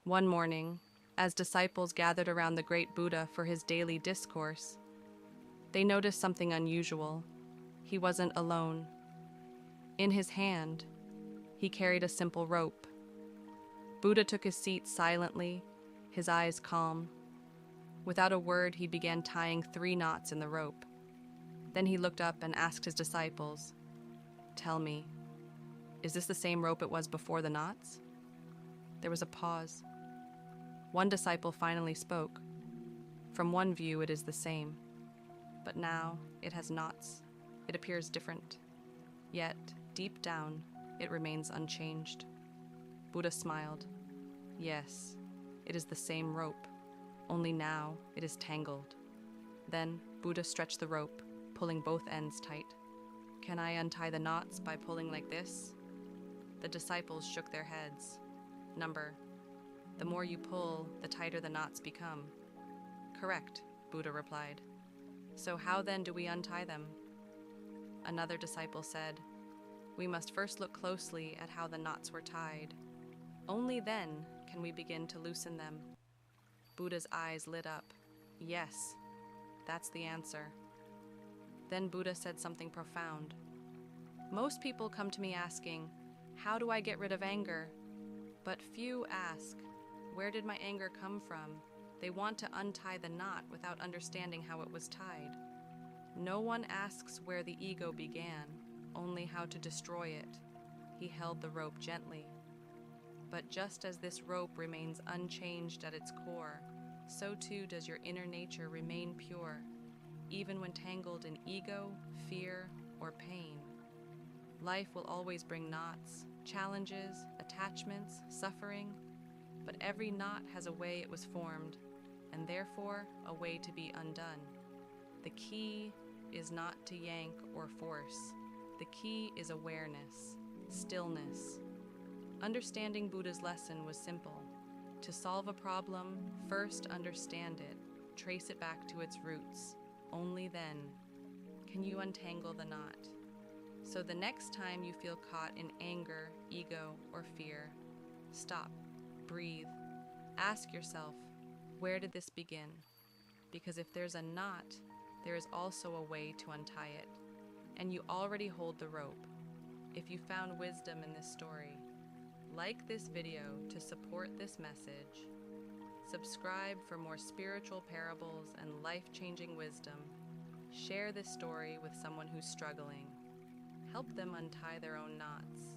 One morning, as disciples gathered around the great Buddha for his daily discourse, they noticed something unusual. He wasn't alone. In his hand, he carried a simple rope. Buddha took his seat silently, his eyes calm. Without a word, he began tying 3 knots in the rope. Then he looked up and asked his disciples, "Tell me, is this the same rope it was before the knots?" There was a pause. One disciple finally spoke. From one view, it is the same. But now, it has knots. It appears different. Yet, deep down, it remains unchanged. Buddha smiled. Yes, it is the same rope, only now it is tangled. Then, Buddha stretched the rope, pulling both ends tight. "Can I untie the knots by pulling like this?" The disciples shook their heads. "Number, the more you pull, the tighter the knots become." "Correct," Buddha replied. "So how then do we untie them?" Another disciple said, "We must first look closely at how the knots were tied. Only then can we begin to loosen them." Buddha's eyes lit up. "Yes, that's the answer." Then Buddha said something profound. "Most people come to me asking, 'How do I get rid of anger?' But few ask, 'Where did my anger come from?' They want to untie the knot without understanding how it was tied. No one asks where the ego began, only how to destroy it." He held the rope gently. "But just as this rope remains unchanged at its core, so too does your inner nature remain pure, even when tangled in ego, fear, or pain. Life will always bring knots, challenges, attachments, suffering, but every knot has a way it was formed, and therefore a way to be undone. The key is not to yank or force. The key is awareness, stillness." Understanding Buddha's lesson was simple. To solve a problem, first understand it, trace it back to its roots. Only then can you untangle the knot. So the next time you feel caught in anger, ego, or fear, stop, breathe, ask yourself, where did this begin? Because if there's a knot, there is also a way to untie it, and you already hold the rope. If you found wisdom in this story, like this video to support this message, subscribe for more spiritual parables and life-changing wisdom, share this story with someone who's struggling, help them untie their own knots.